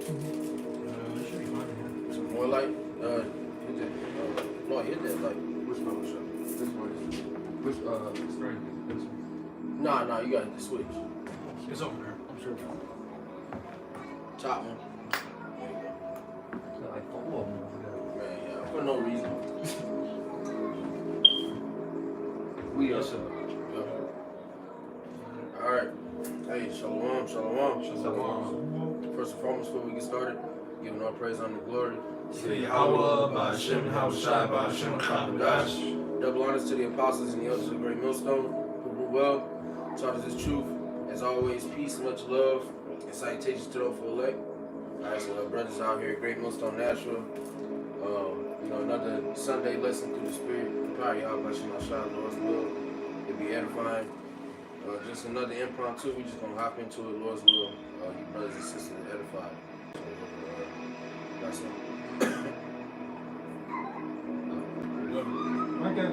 It should be fine here. Some more light. Hit that. No, hit that light. Which one? This one. Which screen? This one. Nah, you got the switch. It's over there. I'm sure. Top one. Like 4 of them over Man, yeah, for no reason. there. We Yes, sir. All right. Hey, shalom. Shalom. First and foremost, before we get started, giving all praise and glory To Yahweh, by Hashem, Havushai, by Hashem, Chadash. Double honors to the apostles and the elders of the great millstone who rule well, taught us this truth. As always, peace, much love, and salutations to those for elect. All right, so our brothers out here at Great Millstone Nashville. Another Sunday lesson through the Spirit. The power of Yahweh, Hashem, Lord's will. It'll be edifying. Just another impromptu. We just gonna hop into it, Lord's will. You brothers and sisters edified. So, that's all. I got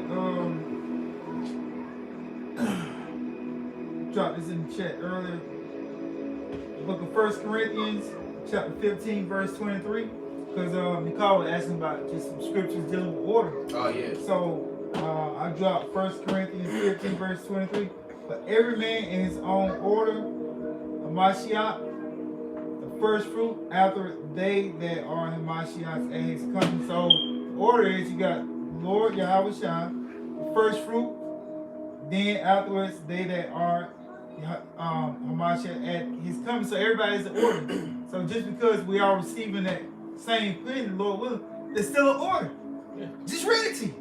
dropped this in the chat earlier. The book of 1 Corinthians, chapter 15, verse 23. Because Nicole was asking about just some scriptures dealing with order. Oh yeah. So I dropped 1 Corinthians 15, verse 23. But every man in his own order, Hamashiach, the first fruit after they that are Hamashiach at his coming. So the order is you got Lord Yahweh Shai, the first fruit, then afterwards they that are Hamashiach at his coming. So everybody is in order. So just because we are receiving that same penny, Lord willing, there's still an order. Yeah. Just read it to you.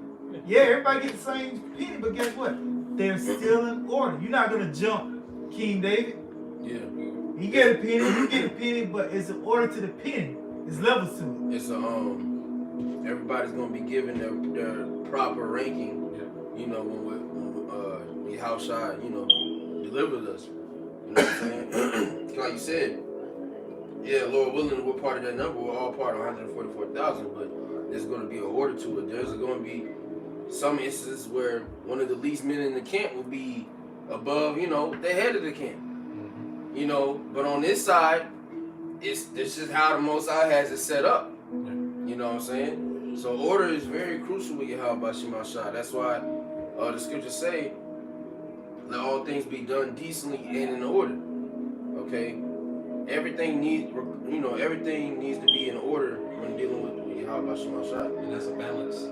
Yeah, everybody get the same penny, but guess what? They're still in order. You're not gonna jump King David. Yeah. You get a penny, you get a penny, but it's an order to the penny. It's levels to it. It's everybody's gonna be given their proper ranking. Yeah. You know when Yahushua, delivered us. You know what I'm saying? Like you said, yeah, Lord willing, we're part of that number. We're all part of 144,000, but there's gonna be an order to it. There's gonna be some instances where one of the least men in the camp will be above, the head of the camp. But on this side, this is how the Most High has it set up. You know what I'm saying? So order is very crucial with Yahweh Shema Shah. That's why the scriptures say, let all things be done decently and in order. Okay? Everything needs to be in order when dealing with Yahweh Shema Shah. And that's a balance.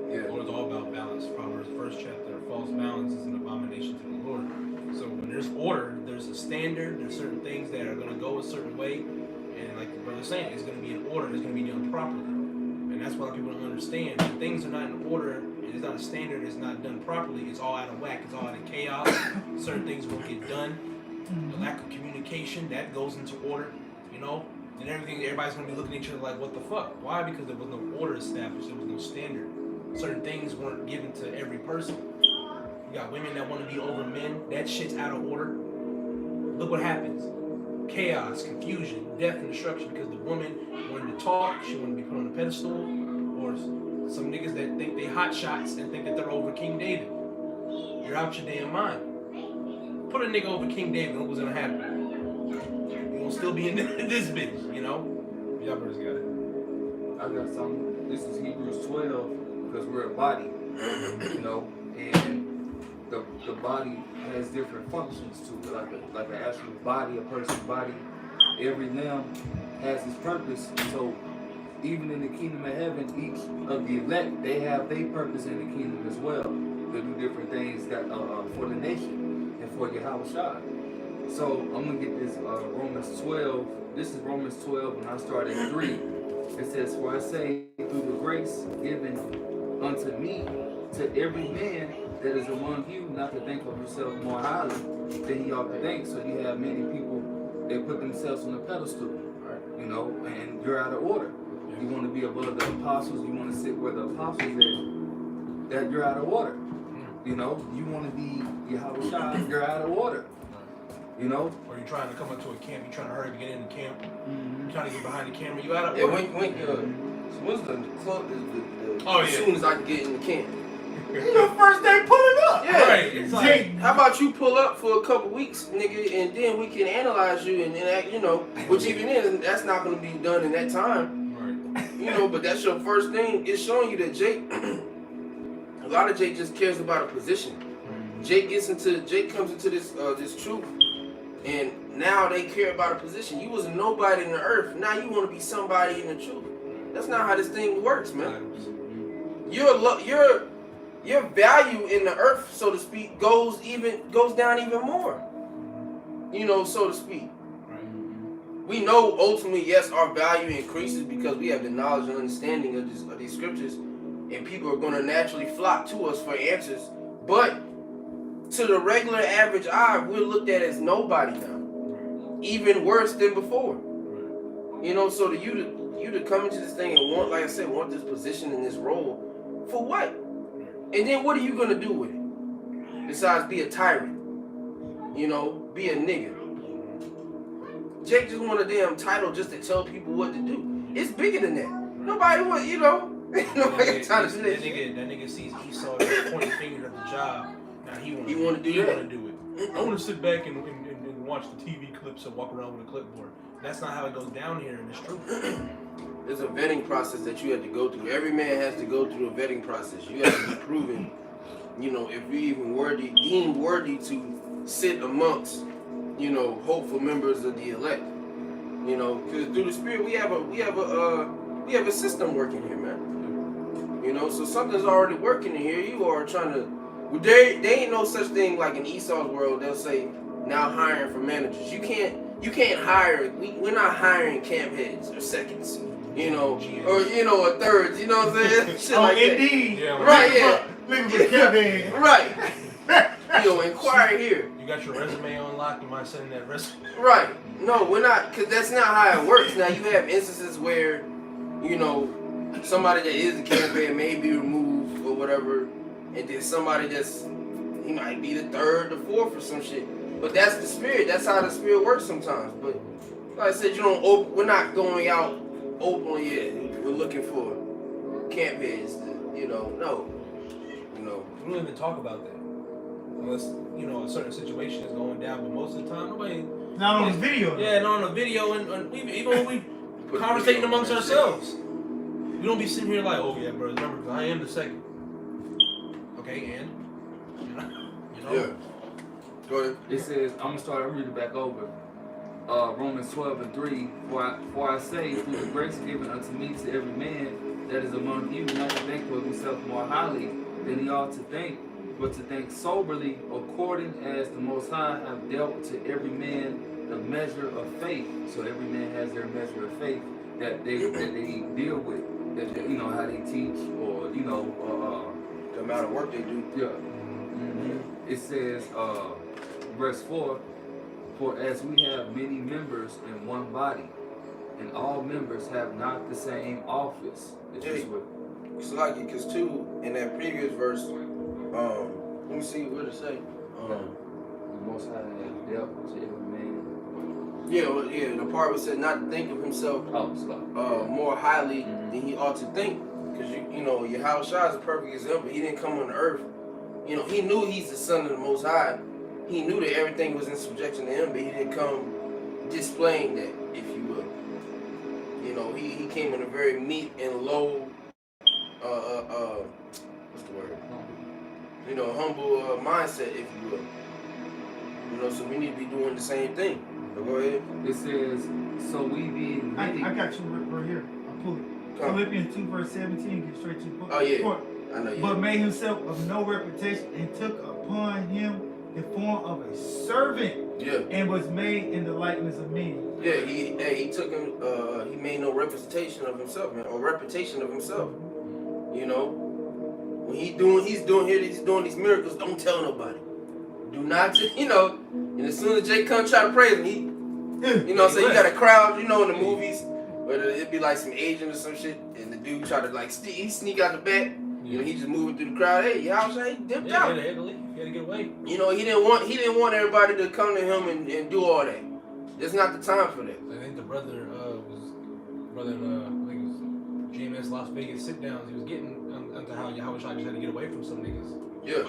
Yeah. The Lord's all about balance. Proverbs 1st chapter, false balance is an abomination to the Lord. So when there's order, there's a standard, there's certain things that are going to go a certain way. And like the brother's saying, it's going to be in order, it's going to be done properly. And that's what people don't understand. When things are not in order, it's not a standard, it's not done properly, it's all out of whack, it's all out of chaos. Certain things won't get done. The lack of communication, that goes into order, and everybody's going to be looking at each other like, what the fuck? Why? Because there was no order established, there was no standard. Certain things weren't given to every person. You got women that want to be over men. That shit's out of order. Look what happens. Chaos, confusion, death, and destruction because the woman wanted to talk, she wanted to be put on a pedestal, or some niggas that think they hot shots and think that they're over King David. You're out your damn mind. Put a nigga over King David, look what's gonna happen. You're gonna still be in this bitch, Y'all brothers got it. I got something. This is Hebrews 12 because we're a body, and the body has different functions to it, like an actual body, a person's body. Every limb has its purpose. So even in the kingdom of heaven, each of the elect, they have their purpose in the kingdom as well. They do different things that for the nation and for Yahweh Shai. So I'm gonna get this Romans 12. This is Romans 12, and I start at 3. It says, "For I say, through the grace given unto me, to every man that is among you, not to think of himself more highly than he ought to think." So you have many people that put themselves on a pedestal, right? And you're out of order. You want to be above the apostles. You want to sit where the apostles are. That you're out of order. You want to be Yahweh Shai. You're out of order. Or you're trying to come into a camp, you're trying to hurry to get in the camp, you're trying to get behind the camera, you out of Yeah, order. when's the club? Oh, yeah. As soon as I can get in the camp. It's your first day pulling up. Yeah. Right. It's like, Jake, How about you pull up for a couple weeks, nigga, and then we can analyze you and act, you know, which even is, that's not going to be done in that time, right. you know, but that's your first thing. It's showing you that Jake, a lot of Jake just cares about a position. Jake comes into this this truth, and now they care about a position. You was a nobody in the earth. Now you want to be somebody in the truth. That's not how this thing works, man. Your value in the earth, so to speak, goes down even more. You know, so to speak. We know ultimately, yes, our value increases because we have the knowledge and understanding of these scriptures, and people are going to naturally flock to us for answers. But to the regular average eye, we're looked at as nobody now, even worse than before. You know, so to you to come into this thing and want, like I said, want this position in this role, for what? And then what are you gonna do with it? Besides be a tyrant, you know, be a nigga. Jake just want a damn title just to tell people what to do. It's bigger than that. Nobody want, you know, nobody got time to do that. That nigga sees Esau pointing finger at the job. Now he want to do that. He want to do it. I want to sit back and watch the TV clips and walk around with a clipboard. That's not how it goes down here in this truth. There's a vetting process that you have to go through. Every man has to go through a vetting process. You have to be proven, you know, if you're even deemed worthy to sit amongst, you know, hopeful members of the elect. You know, because through the Spirit we have a system working here, man. You know, so something's already working in here. You are trying to. There ain't no such thing like in Esau's world. They'll say now hiring for managers. You can't hire. We're not hiring camp heads or seconds. You know, or you know, a third. You know what I'm saying? Shit like indeed. that. Yeah, Right? Yeah. Look at Kevin. Right. You know, inquire here. You got your resume on lock. You mind sending that resume? Right. No, we're not, because that's not how it works. Now, you have instances where, you know, somebody that is a candidate may be removed or whatever, and then somebody he might be the third, the fourth, or some shit. But that's the Spirit. That's how the Spirit works sometimes. But like I said, we're not going out openly yet. We're looking for camp heads. You know. We don't even talk about that unless you know a certain situation is going down. But most of the time, nobody. Not on the video. Yeah, not on the video, and even when we conversating amongst ourselves, we don't be sitting here like, oh yeah, bro, remember, I am the second. Okay, and you know. Yeah. Go ahead. It says, I'm gonna read it back over. Romans 12:3. For I say, through the grace given unto me to every man that is among you, not to think of himself more highly than he ought to think, but to think soberly, according as the Most High have dealt to every man the measure of faith. So every man has their measure of faith that they deal with, that they, you know, how they teach, or you know, The amount of work they do. yeah. Mm-hmm. It says, verse 4, for as we have many members in one body, and all members have not the same office. It's like it, because too, in that previous verse, let me see what it say. The Most High has dealt to every man. Yeah, the part where it said not to think of himself more highly than he ought to think. Because you know, Yahushua is a perfect example. He didn't come on the earth. You know, he knew he's the Son of the Most High. He knew that everything was in subjection to him, but he didn't come displaying that, if you will. You know, he came in a very meek and low, what's the word? You know, humble mindset, if you will. You know, so we need to be doing the same thing. So go ahead. It says, so we being many. I got you right here. I'll pull it. Philippians 2 verse 17. Get straight to the book. Oh yeah. I know you. But made himself of no reputation and took upon him the form of a servant. Yeah. And was made in the likeness of men. Yeah, he took him. He made no representation of himself, man, or reputation of himself. You know, when he's doing these miracles. Don't tell nobody. Do not, you know. And as soon as Jake comes try to praise him, you know, so you got a crowd, you know, in the movies, where it'd be like some agent or some shit, and the dude try to like he sneak out the back. You know, he just moving through the crowd. Hey, y'all say he dipped out. He had to leave. He had to get away. You know, he didn't want everybody to come to him and do all that. There's not the time for that. I think the brother I think it was JMS Las Vegas sit downs, he was getting onto how Yahweh Shai just had to get away from some niggas. Yeah.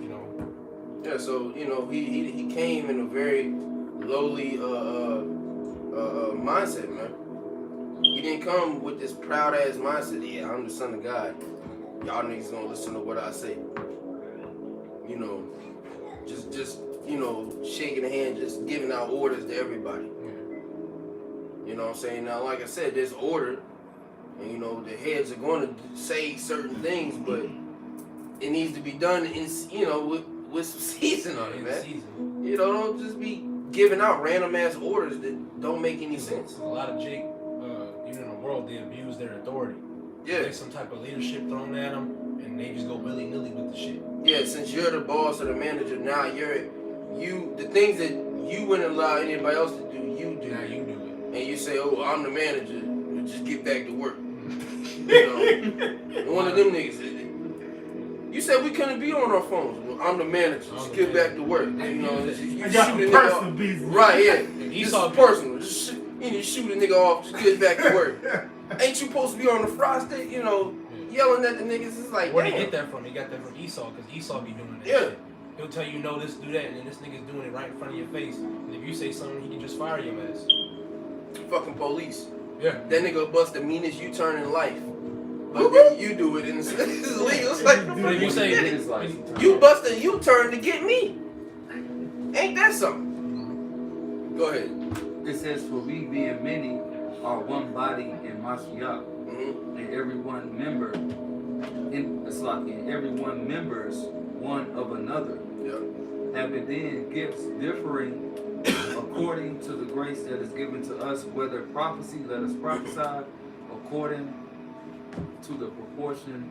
You know. Yeah. So you know, he came in a very lowly mindset, man. He didn't come with this proud ass mindset. Yeah, I'm the son of God. Y'all niggas gonna listen to what I say. You know, just you know, shaking the hand, just giving out orders to everybody. You know what I'm saying? Now, like I said, there's order, and you know the heads are going to say certain things, but it needs to be done in with some season on it, In man. season. You know, don't just be giving out random ass orders that don't make any sense. A lot of Jake, even in the world, they abuse their authority. Yeah. There's some type of leadership thrown at them, and they just go willy-nilly with the shit. Yeah, since you're the boss or the manager, now the things that you wouldn't allow anybody else to do, you do. Now you do it. And you say, oh, I'm the manager, just get back to work. You know, one of them niggas. You said we couldn't be on our phones. Well, I'm the manager, just get back to work. You know, you I shoot got a some nigga personal off. business. Right, yeah. And This Esau is personal. Just shoot a nigga off, just get back to work. Ain't you supposed to be on the fry stick, you know, yelling at the niggas? It's like, Where'd he damn. get that from? He got that from Esau, because Esau be doing that Yeah. shit. He'll tell you, no, this, do that, and then this nigga's doing it right in front of your face. And if you say something, he can just fire your ass. Fucking police. Yeah. That nigga bust the meanest U-turn in life. But then you do it and it's illegal. It's like, But if you say, It is like- you bust a U-turn to get me. Ain't that something? Go ahead. It says, for we being many are one body in Mashiach, Mm-hmm. and every one member members one of another, Yeah. having then gifts differing according to the grace that is given to us, whether prophecy, let us prophesy according to the proportion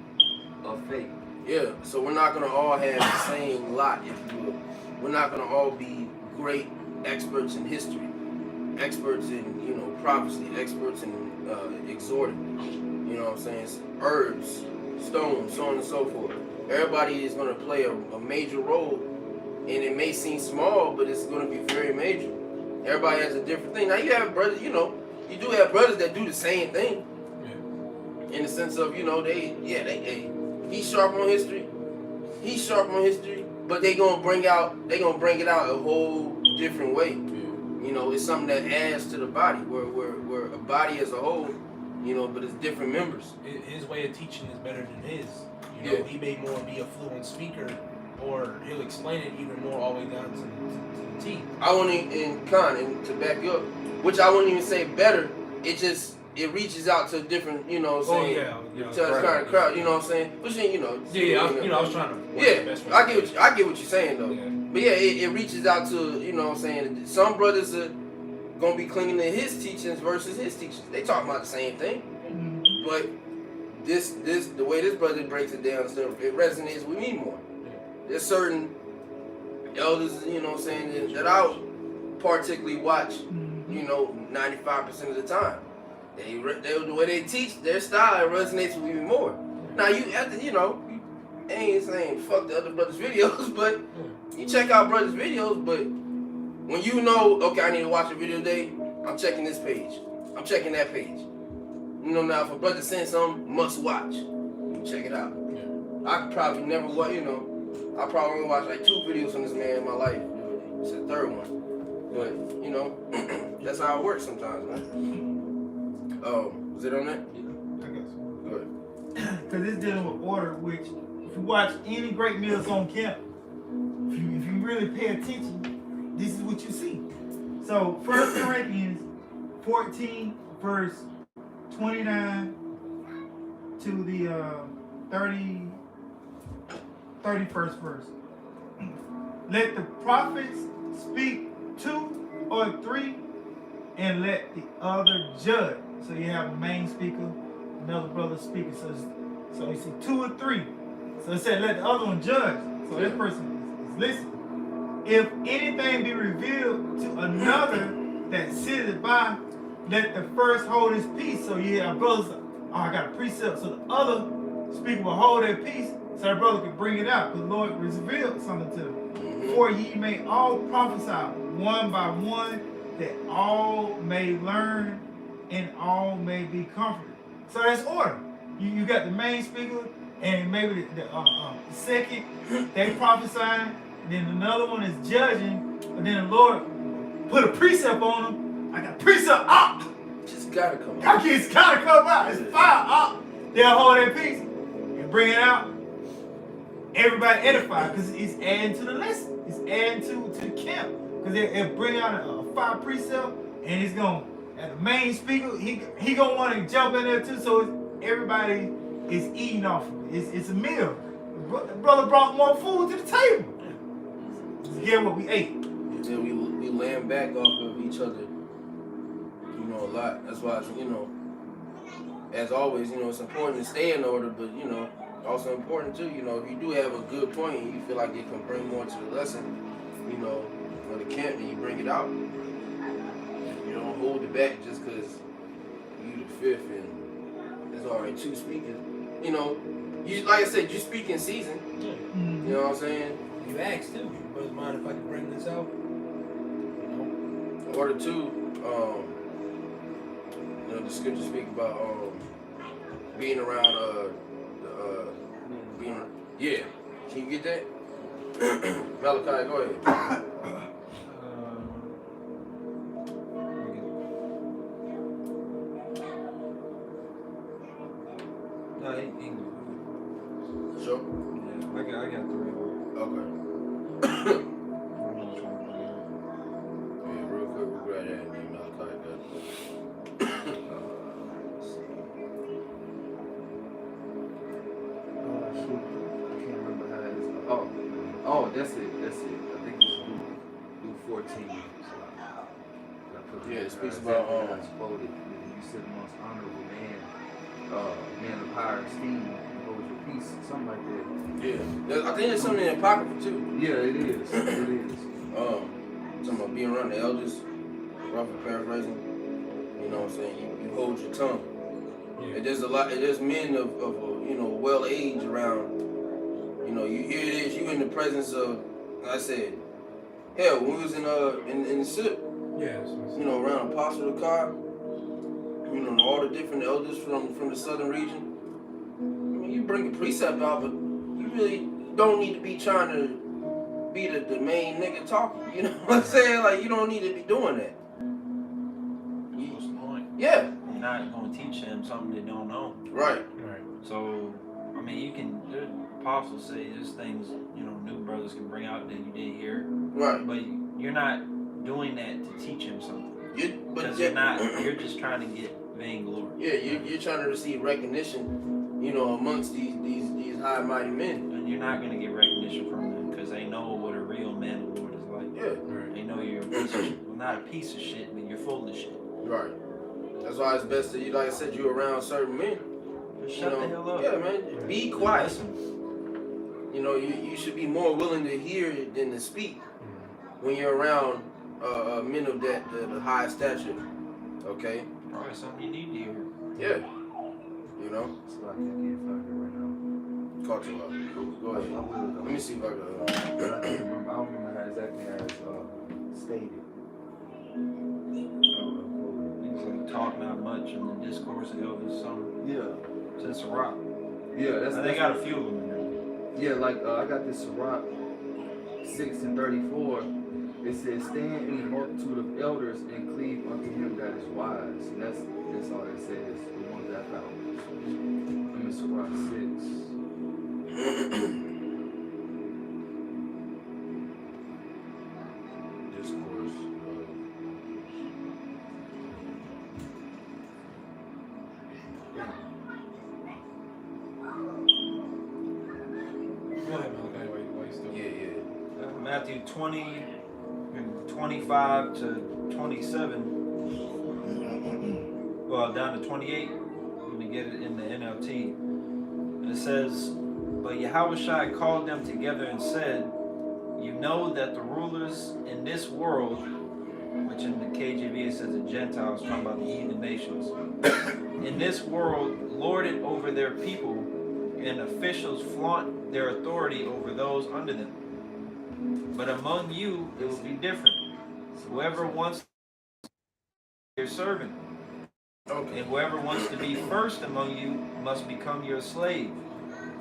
of faith. Yeah. So we're not gonna all have the same lot, if you will. We're not gonna all be great experts in history, experts in prophecy, experts in exhorting. You know what I'm saying? Herbs, stones, so on and so forth. Everybody is gonna play a major role, and it may seem small, but it's gonna be very major. Everybody has a different thing. Now you have brothers, you do have brothers that do the same thing. In the sense of, he's sharp on history, but they gonna bring it out a whole different way. It's something that adds to the body, where a body as a whole, but it's different members. his way of teaching is better than his. Yeah. He may more be a fluent speaker, or he'll explain it even more all the way down to the T. I won't even, and to back you up, which I wouldn't even say better, it reaches out to different, to a kind of crowd, you know what I'm saying? Which, I was trying to. I get what you're saying though. Yeah. But yeah, it reaches out to, what I'm saying, some brothers are gonna be clinging to his teachings versus his teachings. They talk about the same thing. But the way this brother breaks it down, so it resonates with me more. There's certain elders, what I'm saying, that I particularly watch, 95% of the time. They the way they teach, their style resonates with me more. Now you have to, I ain't saying fuck the other brothers' videos, but you check out brothers' videos, but when okay, I need to watch a video today, I'm checking this page. I'm checking that page. Now if a brother saying something, must watch. You check it out. I could probably never watch, I probably only watch like 2 videos from this man in my life. It's the 3rd one. But, that's how it works sometimes, man. Was it on that? I guess. Go ahead. Because it's dealing with order, which if you watch any great meals on camp, if you really pay attention, this is what you see. So 1 Corinthians 14, verse 29 to the 31st verse. Let the prophets speak 2 or 3, and let the other judge. So you have a main speaker, another brother speaker. So you see 2 or 3. So it said let the other one judge. So this person is listening. If anything be revealed to another that sitteth by, let the first hold his peace. So you have brothers, I got a precept. So the other speaker will hold their peace so that brother can bring it out. The Lord revealed something to them. For ye may all prophesy one by one, that all may learn and all may be comforted. So that's order. You got the main speaker, and maybe the second they prophesying, then another one is judging, but then the Lord put a precept on them. I got precept up. Just gotta come Y'all out. kids gotta come out. It's fire up. They'll hold their peace and bring it out. Everybody edified because it's adding to the lesson. It's adding to the camp because they bring out a fire precept and it's going. And the main speaker, he gonna want to jump in there too. So everybody is eating off of it. It's a meal. The brother brought more food to the table. Yeah, what we ate. Yeah, we laying back off of each other, you know, a lot. That's why, you know, as always, you know, it's important to stay in order, but, you know, also important too, you know, if you do have a good point and you feel like it can bring more to the lesson, you know, or the camp, and you bring it out. You don't hold it back just because you the fifth and there's already two speakers. You know, you like I said, you speak in season. Yeah. Mm-hmm. You know what I'm saying? You asked too. Brothers mind if I can bring this out? You know? Order two, you know, the scripture speak about being around yeah. Can you get that? Malachi, go ahead. No, English. Sure. Yeah, I got three. Okay. Yeah, real quick, we'll grab that and then Malachi got it. Shoot. I can't remember how that is. Oh, that's it. I think it's Luke 14. So I put Yeah, it speaks exactly about, how it's quoted. You said the most honorable man of higher esteem, hold your peace, something like that. Yeah. I think there's something in the Apocrypha too. Yeah, it is. Talking about being around the elders, roughly paraphrasing. You know what I'm saying? You hold your tongue. Yeah. And there's men of you know, well age around. You know, you hear this, you in the presence of, like I said, hell, when we was in the SIP, Yeah. you know, around Apostle Car, you know, all the different elders from the southern region. I mean, you bring a precept out, but you really don't need to be trying to be the main nigga talking. You know what I'm saying? Like, you don't need to be doing that. What's the point? Yeah, You're not going to teach them something they don't know. right. Right. So, I mean, you can, the apostles say there's things, you know, new brothers can bring out that you didn't hear. Right. But you're not doing that to teach him something. Because But you're just trying to get vainglory. yeah, you're trying to receive recognition, you know, amongst these high mighty men. And you're not going to get recognition from them because they know what a real man of the Lord is like. Yeah, Right. They know you're a piece of shit. Well, not a piece of shit, but you're full of shit. right. That's why it's best that you, like I said, you're around certain men. Just You shut know? the hell up. Yeah, man. Be quiet. Listen. You know, you should be more willing to hear than to speak when you're around men of the high stature. Okay? Probably something you need to hear. Yeah. You know? So I can't find it right now. Caught you up. Go ahead. Let me see if I can. I don't remember how exactly how it's stated. Things like talk not much in the discourse of elders, some Yeah. since Rock. Yeah, that's They got a few of them in there. Yeah, like I got this Sirach 6:34. It says, "Stand in the multitude of elders and cleave unto him that is wise." And that's all it says. The ones that I found. I'm in Sirach 6. Discourse. Go ahead, Malachi. Why you still? Yeah. Matthew 20, 25 to 27. Well, down to 28. Let me get it in the NLT. And it says, "But Yahushua called them together and said, you know that the rulers in this world," which in the KJV it says the Gentiles, talking about the heathen nations, "in this world lord it over their people, and officials flaunt their authority over those under them. But among you it will be different. Whoever wants your servant, Okay. And whoever wants to be first among you must become your slave.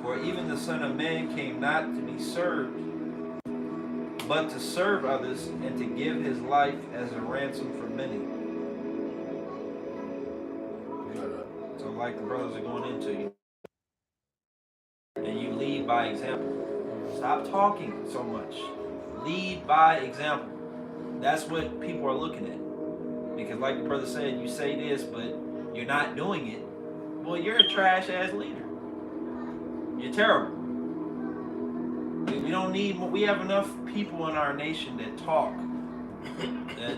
For even the Son of Man came not to be served, but to serve others and to give his life as a ransom for many. So like the brothers are going into you. And you lead by example. Stop talking so much. Lead by example. That's what people are looking at. Because like the brother said, you say this, but you're not doing it. Well, you're a trash ass leader. You're terrible. We don't need, we have enough people in our nation that talk,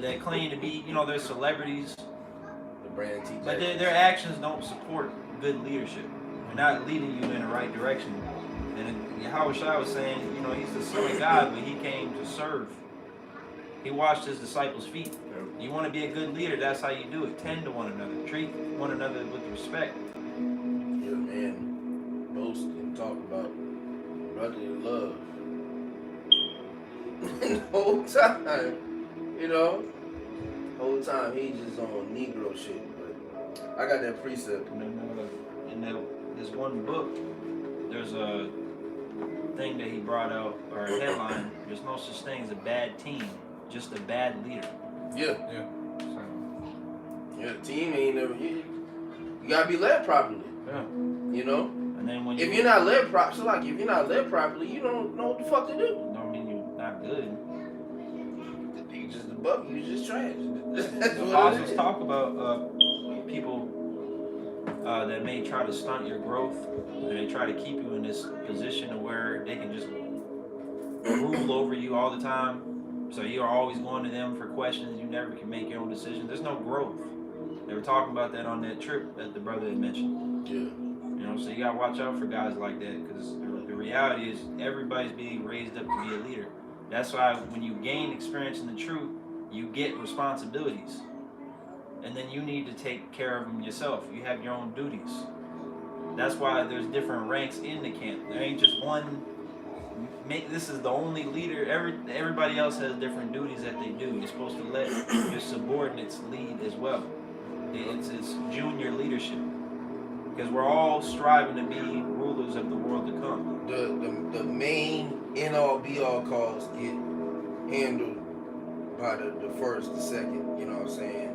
that claim to be, they're celebrities, The brand T. but their actions don't support good leadership. They're not leading you in the right direction. And Yahweh Shai was saying, he's the Son of God, but he came to serve. He washed his disciples' feet. You want to be a good leader, that's how you do it. Tend to one another. Treat one another with respect. Yeah, man. Boast and talk about brotherly love. The whole time, whole time he just on Negro shit. But I got that precept. In this one book, there's a thing that he brought out, or a headline, there's no such thing as a bad team, just a bad leader. Yeah. So, Yeah, the team ain't never. You gotta be led properly. yeah. And then when If you're not led properly, so like if you're not led properly, you don't know what the fuck to do. don't mean you're not good. You just above you, just trash. That's The what it apostles is. talk about people that may try to stunt your growth, and they try to keep you in this position of where they can just rule over you all the time. So you're always going to them for questions. You never can make your own decisions. There's no growth. They were talking about that on that trip that the brother had mentioned. Yeah. So you gotta watch out for guys like that, because the reality is everybody's being raised up to be a leader. That's why when you gain experience in the truth, you get responsibilities, and then you need to take care of them yourself. You have your own duties. That's why there's different ranks in the camp. There ain't just one. This is the only leader. Everybody else has different duties that they do. You're supposed to let your subordinates lead as well. It's junior leadership, because we're all striving to be rulers of the world to come. The main end all be all calls get handled by the first, the second. You know what I'm saying?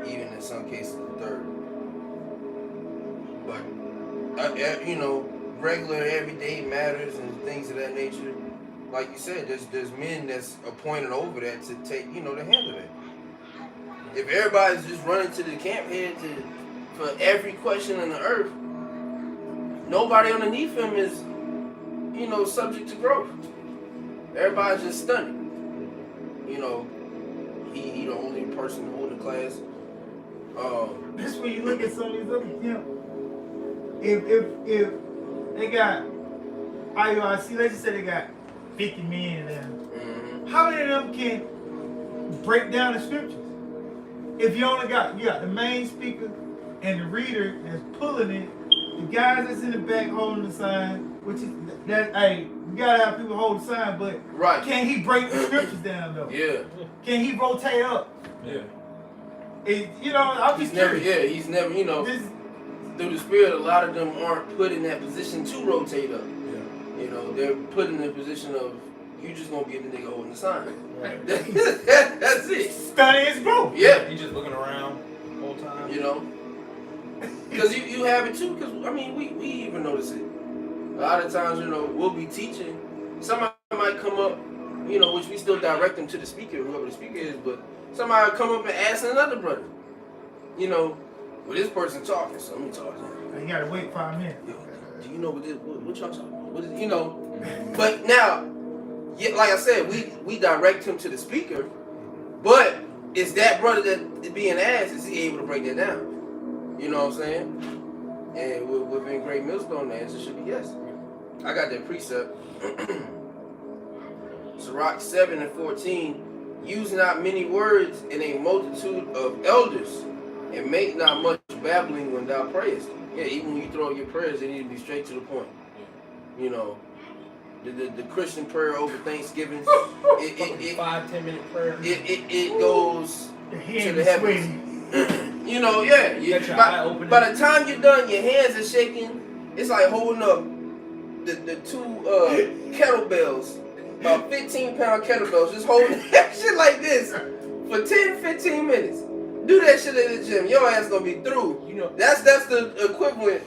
Even in some cases the third. But regular everyday matters and things of that nature. Like you said, there's men that's appointed over that to take to handle that. If everybody's just running to the camp head for every question on the earth, nobody underneath him is, subject to growth. Everybody's just stunning. He the only person holding the class. That's when you look at some of these other camps. If they got IUIC, let's just say they got 50 men in there. Mm-hmm. How many of them can break down the scriptures? If you got the main speaker and the reader that's pulling it, the guys that's in the back holding the sign, which is that you gotta have people hold the sign, but Right. can he break the scriptures down though? Yeah. Can he rotate up? Yeah. I'm He's just never. curious. Yeah. He's never. This, Through the spirit, a lot of them aren't put in that position to rotate up. Yeah. They're put in the position of you just gonna be the nigga holding the sign. Right. That's it. study his growth. Yeah. He's just looking around the whole time. Because you have it too. Because we even notice it. A lot of times, we'll be teaching. Somebody might come up, which we still direct them to the speaker, whoever the speaker is. But somebody will come up and ask another brother. Well, this person talking, so let me talk to him. You gotta wait 5 minutes. Do you know what y'all talking about? What is, But now, like I said, we direct him to the speaker, but it's that brother that being asked, is he able to break that down? You know what I'm saying? And within Great Millstone, the answer should be yes. I got that precept. Sirach 7:14, use not many words in a multitude of elders, and make not much babbling when thou prayest. Yeah, even when you throw your prayers, they need to be straight to the point. The Christian prayer over Thanksgiving, it 5-10 minute prayer. it goes The to hand the is heavens. sweaty. You know, yeah. You got your eye opening. By the time you're done, your hands are shaking. It's like holding up the two kettlebells, about 15-pound kettlebells, just holding that shit like this for 10, 15 minutes. Do that shit at the gym. Your ass gonna be through. You know, That's the equivalent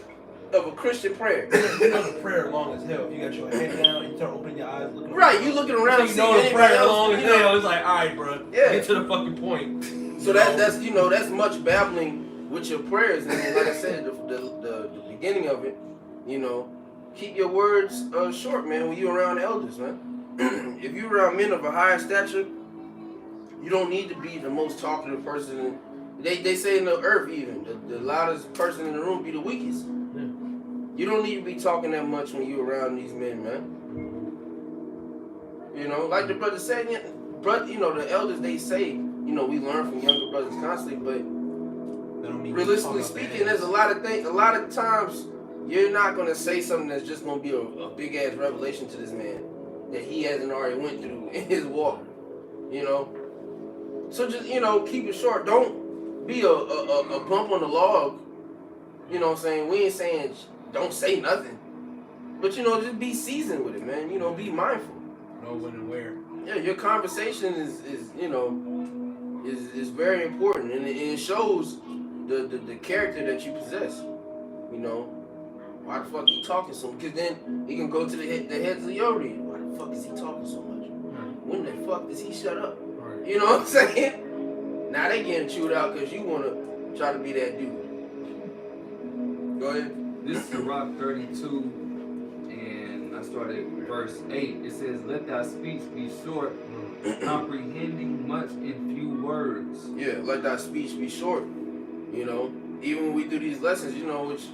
of a Christian prayer. you know the prayer long as hell. You got your head down and you start opening your eyes, looking Right, around. you looking around. You know the seeing prayer anybody long else, as you know. hell. It's like, all right, bro. Yeah. Get to the fucking point. So that's you know, that's much babbling with your prayers, and then, like I said, the beginning of it, you know, keep your words short, man. When you're around elders, man. If you're around men of a higher stature, you don't need to be the most talkative person. They say in the earth, even the loudest person in the room be the weakest. Yeah. You don't need to be talking that much when you're around these men, man. You know, like the brother said, you know, the elders, they say, you know, we learn from younger brothers constantly, but That don't mean realistically talk about speaking, that. there's a lot of things. A lot of times, you're not gonna say something that's just gonna be a big ass revelation to this man that he hasn't already went through in his walk. You know, so just keep it short. Don't be a bump on the log. You know what I'm saying? We ain't saying don't say nothing, but just be seasoned with it, man. You know, be mindful. Know when and where. Yeah, your conversation is very important, and it shows the character that you possess. You know, why the fuck you talking so much? Because then he can go to the heads of your read. Why the fuck is he talking so much? When the fuck does he shut up? Right. You know what I'm saying? Now they getting chewed out because you want to try to be that dude. Go ahead. This is Sirach 32, and I started verse 8. It says, "Let thy speech be short, comprehending much in few words." Yeah, let thy speech be short. You know, even when we do these lessons, which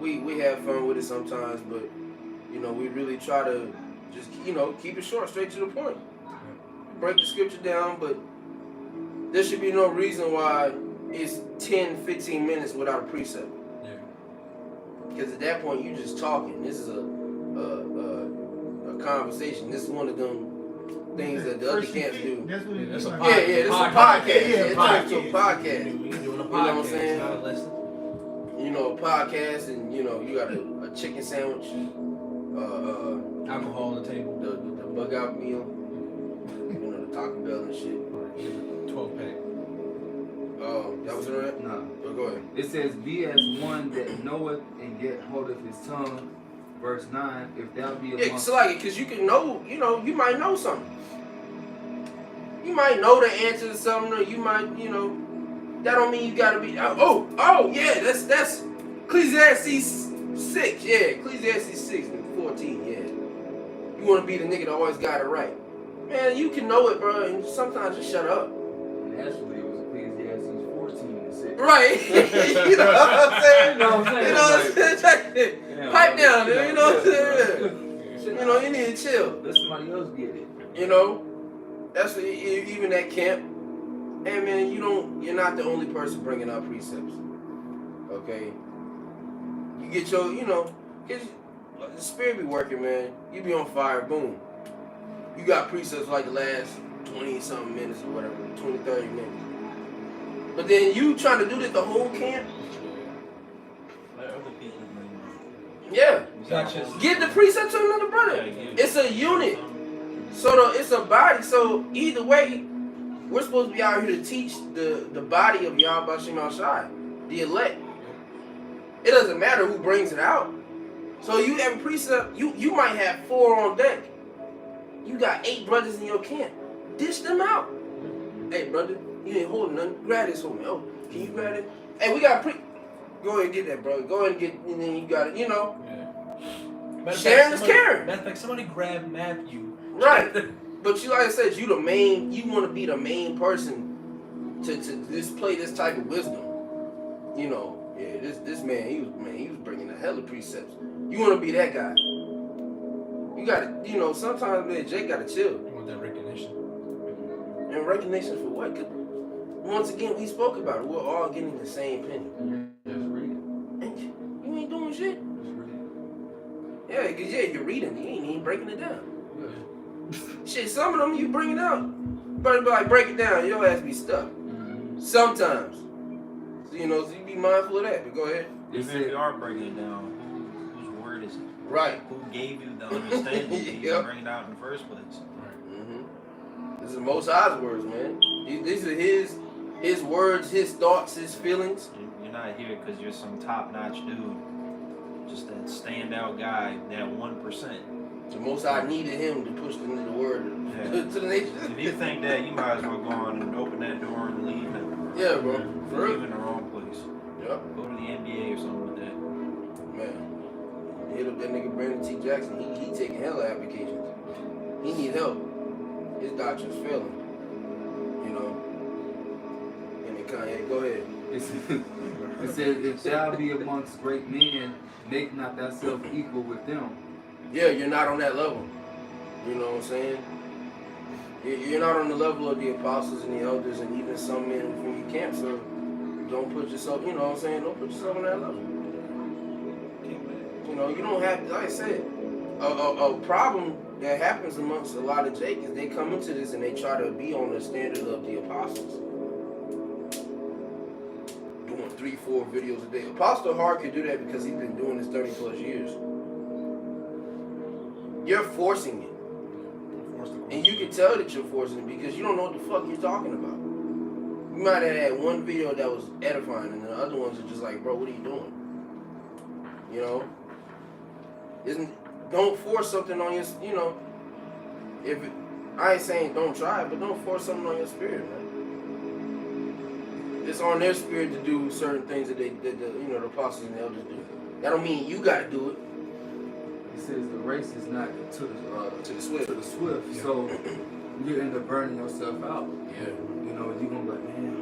we have fun with it sometimes, but we really try to just keep it short, straight to the point. Break the scripture down, but there should be no reason why it's 10, 15 minutes without a precept. Yeah. Because at that point, you're just talking. This is a conversation. This is one of them things that the other camps do. That's what it That's is. a Like, Yeah, this is a podcast. Yeah, It's podcast. a podcast. We doing a podcast. You know what I'm saying? Not a lesson. A podcast, and you got a chicken sandwich, Alcohol on the table. the bug out meal, the Taco Bell and shit. 12-pack. Oh, that was it, right? No. Oh, go ahead. It says, "Be as one that knoweth and yet holdeth his tongue." Verse 9, "If thou be Yeah, amongst..." so like, because you can know, you might know something. You might know the answer to something, or you might, that don't mean you gotta be. Yeah, that's Ecclesiastes 6. Yeah, Ecclesiastes 6 and 14. Yeah, you want to be the nigga that always got it right. Man, you can know it, bro, and sometimes just shut up. Actually, it was Ecclesiastes 14 and 6. Right? You know what I'm saying? You know what I'm saying? You know what I'm saying? Yeah, Pipe down, yeah, dude. You know what I'm yeah. saying? You need to chill. Let somebody else get it. That's even that camp. Hey man, you're not the only person bringing out precepts. Okay, you get your, cause the spirit be working, man. You be on fire, boom. You got precepts like the last 20 something minutes or whatever, 20, 30 minutes. But then you trying to do this the whole camp? Let other people bring Yeah. It's not just. Give the precept to another brother. Yeah, give it. It's a unit. So it's a body. So either way, we're supposed to be out here to teach the body of Yahweh Shem Shai, the elect. It doesn't matter who brings it out. So you have a precept, you might have 4 on deck. You got 8 brothers in your camp. Dish them out. Hey brother, you ain't holding nothing. Grab this for me. Oh, can you grab it? Hey, we got go ahead and get that, bro. Go ahead and get, and then you got it, Yeah. Sharing is caring. Matter of fact, somebody grab Matthew. Right. But like I said, you want to be the main person to display this type of wisdom. Yeah, this man, he was bringing a hell of precepts. You want to be that guy. You got to, sometimes, man, Jake got to chill. You want that recognition. And recognition for what? 'Cause once again, we spoke about it. We're all getting the same penny. Just read it. And you ain't doing shit. Just read it. Yeah, because you're reading. You ain't even breaking it down. Yeah. Shit, some of them you bring it out. But like, break it down. Your ass be stuck. Sometimes. you know, so you be mindful of that. But go ahead. Even if you are breaking it down, whose word is it? Right. Who gave you the understanding to Yep. even bring it out in the first place? This is Most High's words, man. These are his words, his thoughts, his feelings. You're not here because you're some top-notch dude. Just that standout guy, that 1%. The Most High needed him to push the word Yeah. to the nation. If you think that, you might as well go on and open that door and leave now. Yeah, bro. You're For real. leaving the wrong place. Yep. Go to the NBA or something with that. Man. Hit up that nigga Brandon T. Jackson. He taking hella applications. He need help. His doctrine's failing. You know. And it Kanye, go ahead. It says, if thou be amongst great men, make not thyself equal with them. Yeah, you're not on that level. You know what I'm saying? You're not on the level of the apostles and the elders and even some men from your camp, so don't put yourself, you know what I'm saying? Don't put yourself on that level. You know, you don't have, like I said, a problem that happens amongst a lot of Jake is they come into this and they try to be on the standard of the apostles. Doing 3-4 videos a day. Apostle Hart could do that because he's been doing this 30 plus years. You're forcing it. And you can tell that you're forcing it because you don't know what the fuck you're talking about. You might have had one video that was edifying and the other ones are just like, bro, what are you doing? You know? Don't force something on your, you know, I ain't saying don't try it, but don't force something on your spirit, man. It's on their spirit to do certain things that the apostles and the elders do. That don't mean you gotta do it. It says the race is not to the swift. Yeah. So you end up burning yourself out. Yeah. You know, you're gonna be like, man,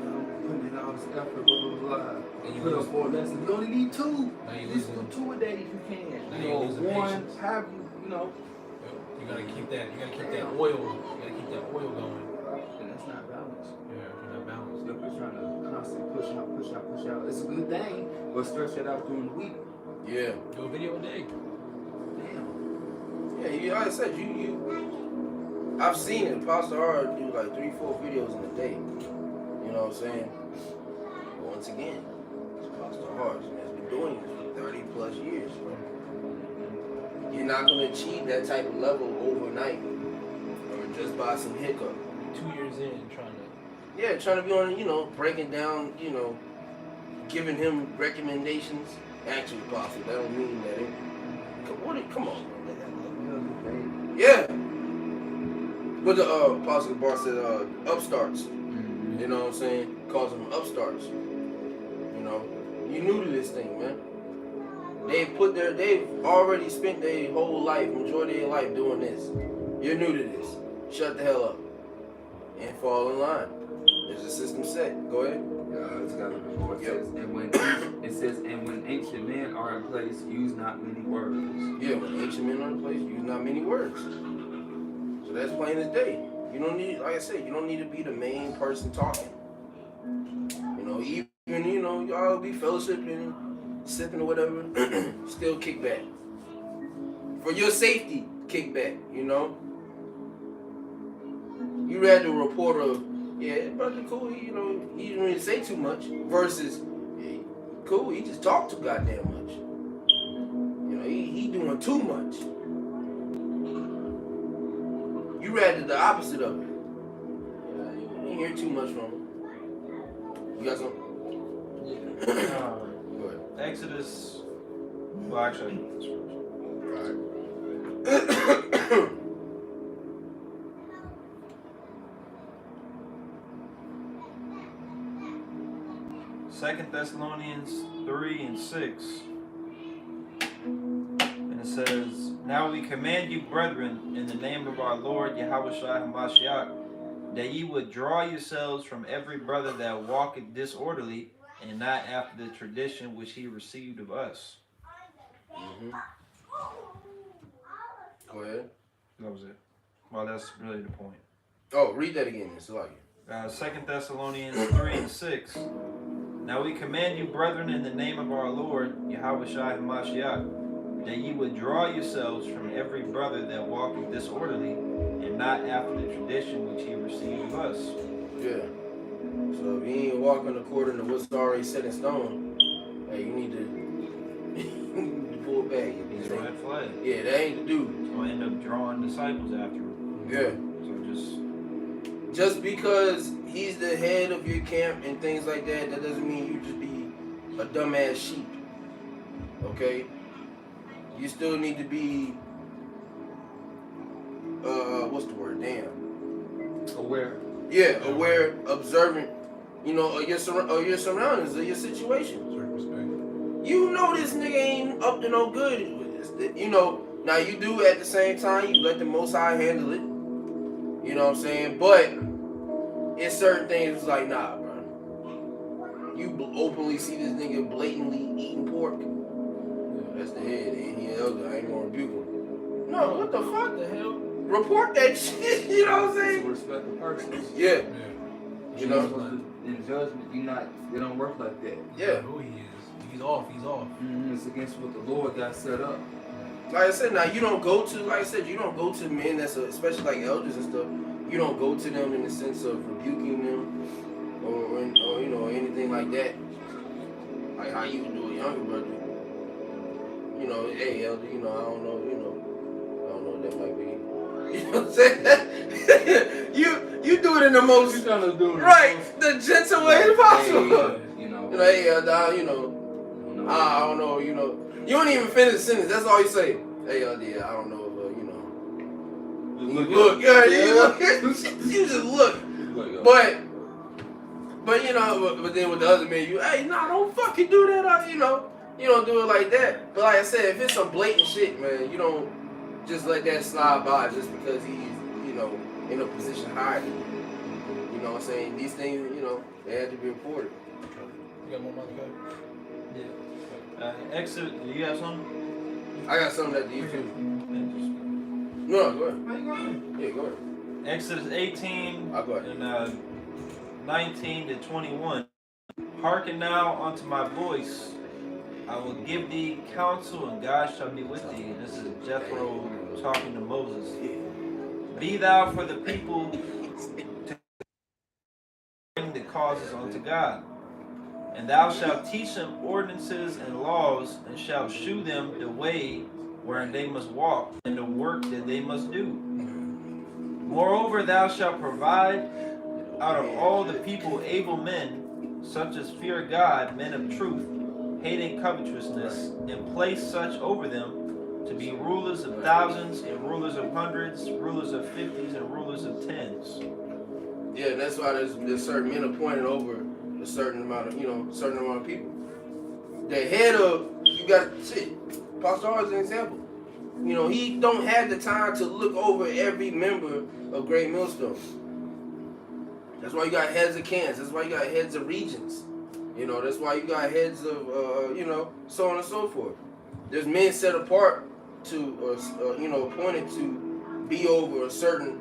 I'm putting in all this effort, blah blah blah. And you Put lose- up 4 lessons. You only need 2. Now you Just lose do 2 a day if you can. Now You you know, lose the 1 patience. have you know. You gotta keep that oil. You gotta keep that oil going. And that's not balanced. Yeah, if you're not balanced. You're trying to constantly push out. It's a good thing, but stretch it out during the week. Yeah. Do a video a day. Damn. Yeah, like I said, I've seen it. Pastor R do like 3-4 videos in a day. You know what I'm saying? But once again, it's Pastor R. He's been doing this for 30 plus years, bro. You're not gonna achieve that type of level overnight or just by some hiccup. 2 years in, trying to. Yeah, trying to be on, breaking down, giving him recommendations. Actually, Pastor, that don't mean that it. Come on, bro. Yeah. But the Apostle Bar said upstarts. You know what I'm saying? Calls them upstarts. You know, you new to this thing, man. They've already spent their whole life, majority of their life doing this. You're new to this. Shut the hell up and fall in line. There's a system set. Go ahead. It's got a bit more. It says, and when ancient men are in place, use not many words. Yeah, when ancient men are in place, use not many words. So that's plain as day. You don't need, like I said, you don't need to be the main person talking. Even y'all be fellowshipping, sipping or whatever, still kick back. For your safety, kick back, You read the report of, yeah, brother, cool, he didn't really say too much, versus, yeah, cool, he just talked too goddamn much. He doing too much. You read the opposite of it. You didn't hear too much from him. You got something? Go ahead. Exodus. Well, actually, I can do this first. Second Thessalonians 3:6. And it says, now we command you, brethren, in the name of our Lord Yahushua HaMashiach, that ye would draw yourselves from every brother that walketh disorderly, and not after the tradition which he received of us. Go ahead. That was it. Well, that's really the point. Oh, read that again, Mr. Lucky. 2 Thessalonians 3:6. Now we command you, brethren, in the name of our Lord, Yahushua HaMashiach, that ye would draw yourselves from every brother that walketh disorderly, and not after the tradition which he received of us. Yeah. So if you ain't walking according to what's already set in stone, hey, you need to pull back. It's a red flag. Yeah, that ain't the dude. It's gonna end up drawing disciples after him. Yeah. So Just because he's the head of your camp and things like that, that doesn't mean you just be a dumbass sheep. Okay? You still need to be, what's the word? Damn. Aware. Yeah, aware, observant, you know, of your surroundings, of your situation. Circumspect. You know this nigga ain't up to no good. You know, now you do at the same time, you let the Most High handle it. You know what I'm saying? But in certain things, it's like, nah, bro. You openly see this nigga blatantly eating pork. That's the head, ain't he elder? I ain't gonna rebuke him. No, what the fuck? The hell? Report that shit, you know what I'm To saying? respect the persons. Yeah, Yeah. you know? In judgment, they don't work like that. Yeah. Who he is? He's off. He's off. It's against what the Lord got set up. Like I said, now you don't go to, like I said, you don't go to men that's, especially like elders and stuff, you don't go to them in the sense of rebuking them or you know, anything like that. Like how you would do a younger brother. You know, hey, elder, you know, I don't know what that might be. You know what I'm saying? you do it in the most, trying to do right, the gentle way possible. You know. You know, hey, elder, you know, I don't know, you know. You don't even finish the sentence. That's all you say. Hey, yeah, I don't know if, you know. You look, yeah, you look. You just look. But you know, but then with the other men, you, hey, nah, don't fucking do that. You know, you don't do it like that. But like I said, if it's some blatant shit, man, you don't just let that slide by just because he's, you know, in a position higher than you. You know what I'm saying? These things, you know, they have to be reported. You got more money, okay? Exodus, do you have something? I got something that you too. No, go ahead. Yeah, go ahead. Exodus 18 I'll go ahead. and 19 to 21. Hearken now unto my voice. I will give thee counsel, and God shall be with thee. And this is Jethro talking to Moses. Be thou for the people to bring the causes unto God. And thou shalt teach them ordinances and laws, and shalt shew them the way wherein they must walk, and the work that they must do. Moreover, thou shalt provide out of all the people able men, such as fear God, men of truth, hating covetousness, and place such over them to be rulers of thousands, and rulers of hundreds, rulers of fifties, and rulers of tens. Yeah, and that's why there's certain men appointed over a certain amount of, you know, certain amount of people. The head of, you got shit. Pastor R is an example. You know, he don't have the time to look over every member of Great Millstone. That's why you got heads of cans. That's why you got heads of regions. You know, that's why you got heads of, you know, so on and so forth. There's men set apart to, you know, appointed to be over a certain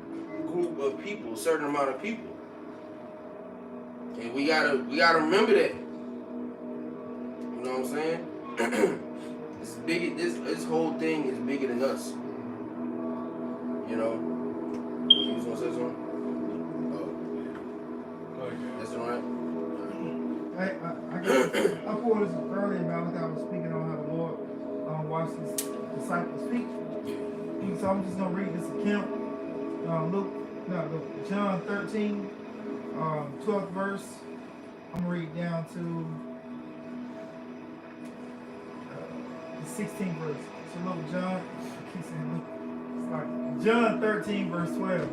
group of people, a certain amount of people. And we gotta remember that. You know what I'm saying? This whole thing is bigger than us. You know? You just wanna say something? Oh. That's all right. I pulled this earlier about what I was speaking on how the Lord watched his disciples speak. So I'm just gonna read this account. John 13, 12th verse. I'm gonna read down to the 16th verse. So look, John, I keep saying look. It's like John 13, verse 12.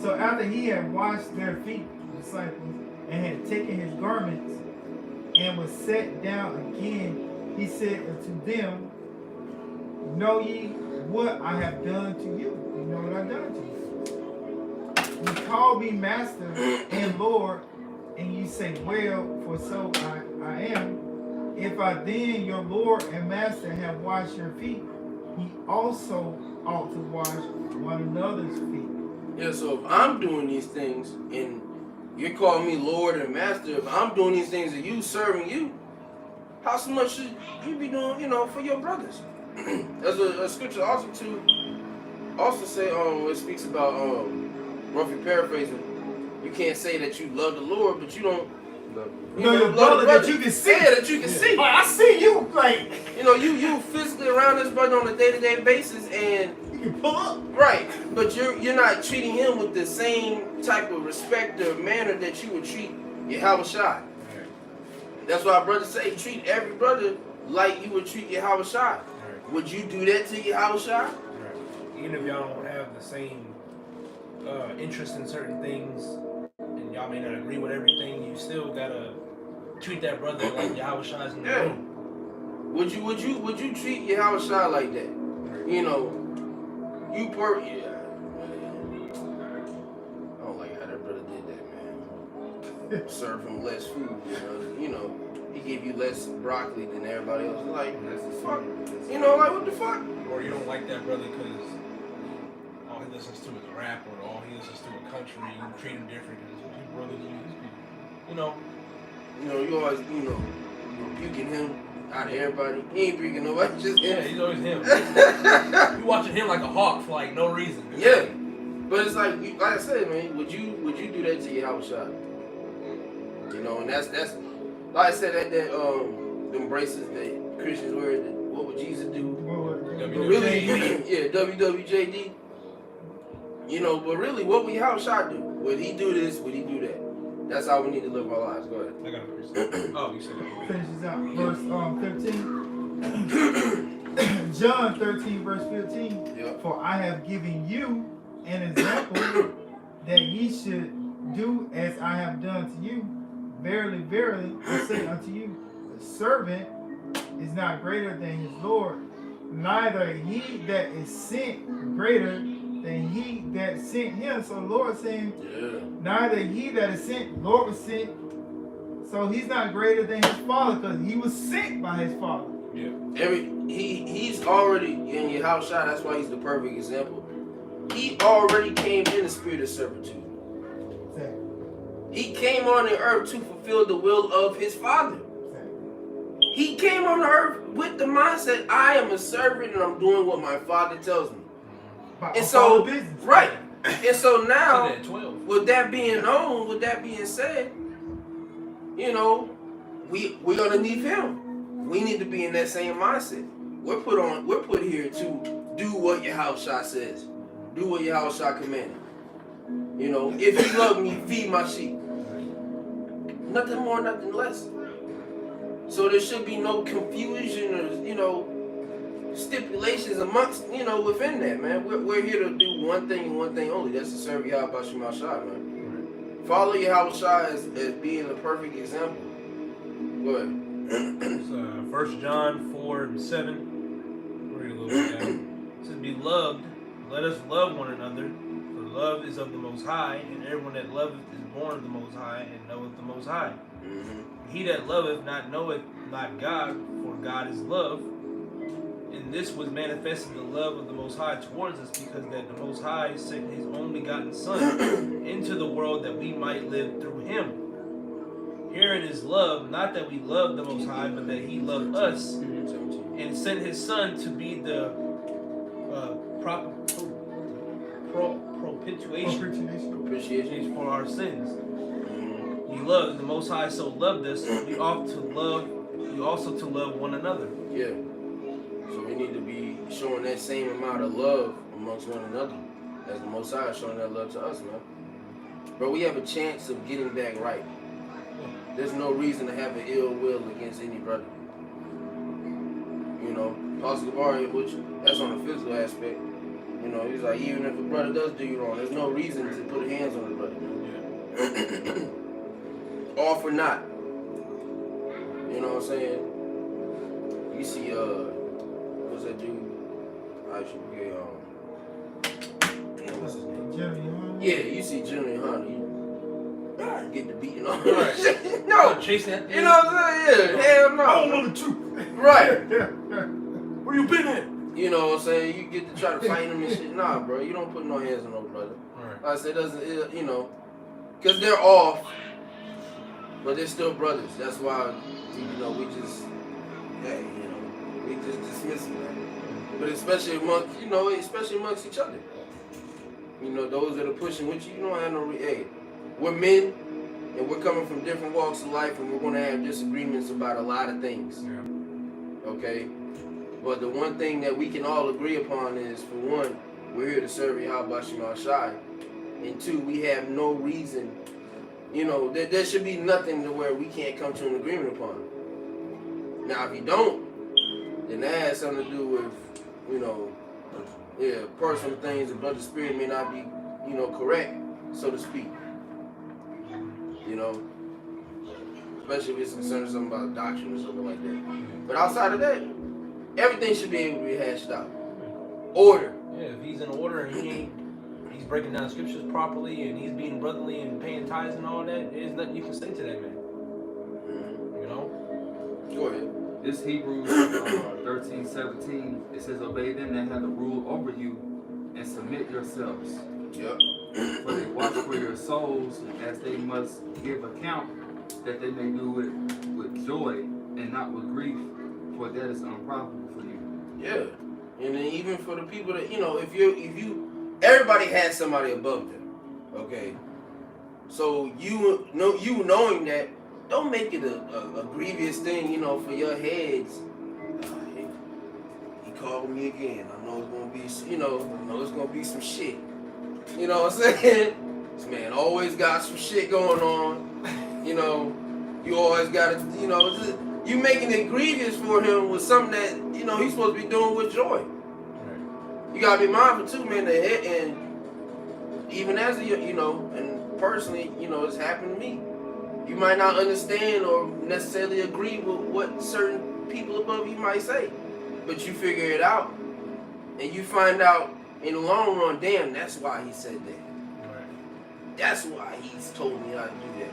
So after he had washed their feet, the disciples, and had taken his garments, and was set down again, he said unto them, know ye what I have done to you? You know what I've done to you? You call me master and Lord, and you say, well, for so I am. If I then, your Lord and master, have washed your feet, ye also ought to wash one another's feet. Yeah, so if I'm doing these things and you're calling me Lord and Master, if I'm doing these things and you serving you, how so much should you be doing, you know, for your brothers? There's a scripture also say it speaks about roughly paraphrasing, You can't say that you love the Lord, but you don't. You know your brother that you can see. Yeah, that you can see. Oh, I see you. Like, You know, you physically around this brother on a day-to-day basis, and you can pull up. right, but you're not treating him with the same type of respect or manner that you would treat Yahweh Shai. That's why brothers say treat every brother like you would treat Yahweh Shai. Would you do that to Yahweh Shai? Even if y'all don't have the same interest in certain things, and y'all may not agree with everything, you still gotta treat that brother like Yahweh Shai's in the Yeah. room. Would you treat Yahweh Shai like that? You know, yeah. I don't like how that brother did that, man. Serve him less food, you know. He gave you less broccoli than everybody else. Like, what the fuck? You know, like, what the fuck? Or you don't like that brother because all he listens to is rap, or all he listens to is country. You treat him different because his brothers and his people. You know. You always, rebuking him out of everybody. He ain't rebuking nobody, just Yeah, him. he's always him. You watching him like a hawk for like no reason. Yeah. But it's like I said, man, would you do that to Yahweh Shai? You know, and that's like I said that them braces that Christians wear. What would Jesus do? Really, yeah, WWJD. You know, but really, what would Yahweh Shai do? Would he do this? Would he do that? That's how we need to live our lives. Go ahead. I got a person. Oh, you said that. Finishes out verse 15. John 13 verse 15. Yep. For I have given you an example that ye should do as I have done to you. Verily, verily, I say unto you, the servant is not greater than his Lord, neither he that is sent greater than he that sent him. So the Lord saying, Yeah. neither he that is sent, Lord was sent. So he's not greater than his father because he was sent by his father. Yeah. He's already in Yahweh Shai. That's why he's the perfect example. He already came in the spirit of servitude. Exactly. He came on the earth to fulfill the will of his father. Exactly. He came on the earth with the mindset, I am a servant and I'm doing what my father tells me. By And a so, father business. right. And so now, Said that at 12. with that being known, with that being said, we're gonna need him. We need to be in that same mindset. We're put here to do what Yahweh Shai says. Do what Yahweh Shai commanded. If you love me, feed my sheep. Nothing more, nothing less. So there should be no confusion or, stipulations amongst, within that, man. We're here to do one thing and one thing only. That's to serve Yahweh Shai, man. Follow Yahweh Shai as being the perfect example. Go ahead. It's 1 John 4:7. Read a little bit down. It says, Beloved, let us love one another, for love is of the Most High, and everyone that loveth is born of the Most High, and knoweth the Most High. Mm-hmm. He that loveth not knoweth not God, for God is love. And this was manifested the love of the Most High towards us, because that the Most High sent his only begotten Son into the world that we might live through him. Herein is love, not that we love the Most High, but that he loved us and sent his Son to be the propitiation for our sins. He loved, the Most High so loved us, we also to love one another. Yeah. So we need to be showing that same amount of love amongst one another as the Most High is showing that love to us, man. But we have a chance of getting back right. There's no reason to have an ill will against any brother. Apostle Gabar, which that's on the physical aspect. He's like, even if a brother does do you wrong, there's no reason to put hands on the brother. All for naught. You know what I'm saying? You see, what's that dude? I should forget. What's his name? Yeah, you see Jimmy Hunter. You get the beating on. Right. No, chasing that. You know what I'm saying? Yeah, hell no. I don't know the truth. Right. Where you been at? You know what I'm saying? You get to try to fight him and shit. Nah, bro, you don't put no hands on no brother. Right. Like I said, because they're off, but they're still brothers. That's why, we just dismiss them. But especially amongst each other. Those that are pushing with you, you don't have no, we're men, and we're coming from different walks of life, and we're going to have disagreements about a lot of things. Yeah. Okay? But the one thing that we can all agree upon is, for one, we're here to serve Yahweh Shema Shai. And two, we have no reason, there should be nothing to where we can't come to an agreement upon. Now, if you don't, then that has something to do with, personal things. The brother's spirit may not be, correct, so to speak. Especially if it's concerned something about doctrine or something like that. But outside of that, everything should be able to be hashed out. Order. Yeah, if he's in order and he's breaking down scriptures properly and he's being brotherly and paying tithes and all that, there's nothing you can say to that man. Go ahead. This Hebrews 13:17, it says, obey them that have the rule over you and submit yourselves. Yep. For they watch for your souls, as they must give account, that they may do it with joy and not with grief, for that is unprofitable for you. Yeah. And then even for the people that, if you everybody has somebody above them. Okay. So you knowing that, don't make it a grievous thing, for your heads. He called me again. I know it's gonna be, I know it's gonna be some shit. You know what I'm saying? This man always got some shit going on. You always gotta, you making it grievous for him with something that, he's supposed to be doing with joy. You gotta be mindful too, man, and even as and personally, it's happened to me. You might not understand or necessarily agree with what certain people above you might say, but you figure it out, and you find out in the long run, damn, that's why he said that. Right. That's why he's told me how to do that.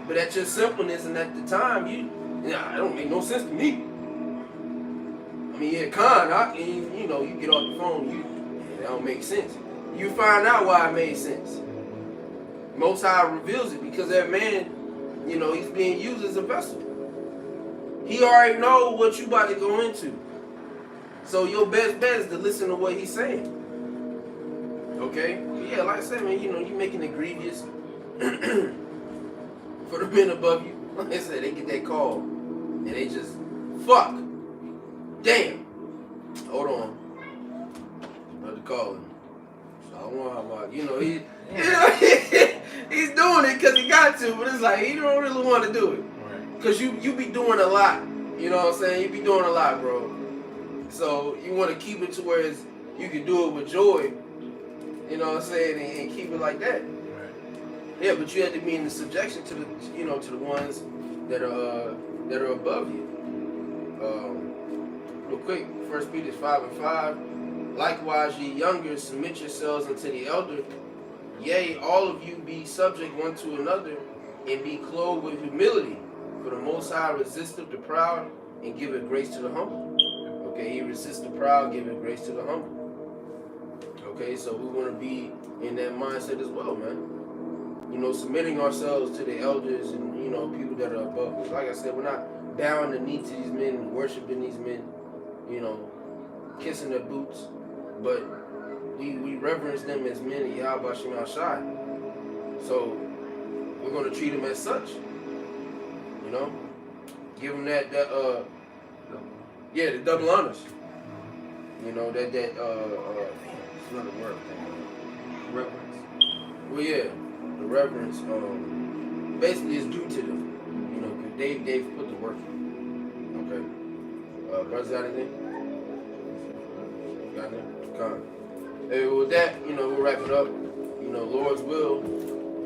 But at your simpleness and at the time, it don't make no sense to me. I mean, you get off the phone, that don't make sense. You find out why it made sense. Most High reveals it because that man, he's being used as a vessel. He already know what you about to go into. So your best bet is to listen to what he's saying. Okay? Yeah, like I said, man, you making it grievous for the men above you. Like I said, they get that call and they just, fuck. Damn. Hold on. Another calling. So I want, he's doing it because he got to, but it's like he don't really want to do it. Right. Because you be doing a lot. You know what I'm saying? You be doing a lot, bro. So you want to keep it to where you can do it with joy. You know what I'm saying? And keep it like that. Right. Yeah, but you have to be in the subjection to the to the ones that are above you. Real quick, 1 Peter 5:5. Likewise, ye younger, submit yourselves unto the elder. Yea, all of you be subject one to another, and be clothed with humility. For the Most High resisteth the proud, and giveth grace to the humble. Okay, he resists the proud, giving grace to the humble. Okay, so we want to be in that mindset as well, man. Submitting ourselves to the elders and, people that are above us. Like I said, we're not bowing the knee to these men, worshiping these men, kissing their boots. But we reverence them as men of Yahweh Shema Shai. So we're going to treat them as such. Give them that the double honors. It's another word. Reverence. Well, yeah, the reverence. Basically, is due to them. Because they've put the work in. Okay. Brothers, got anything? Got anything? Come on. Hey, with that, we'll wrap it up. Lord's will.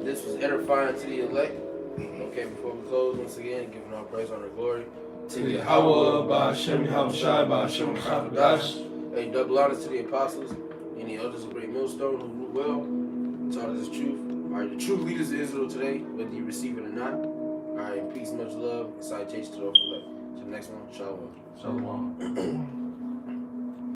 This was edifying to the elect. Okay, before we close, once again, giving all praise, honor, and glory To Yahweh, Ba'Shem Yahushai, Ba'Shem Chadash. Hey, double honors to the apostles and the elders of Great Millstone who rule well, taught us the truth. All right, the true leaders of Israel today, whether you receive it or not. All right, peace, much love, and salutations to those who left. To the next one, shalom. Shalom.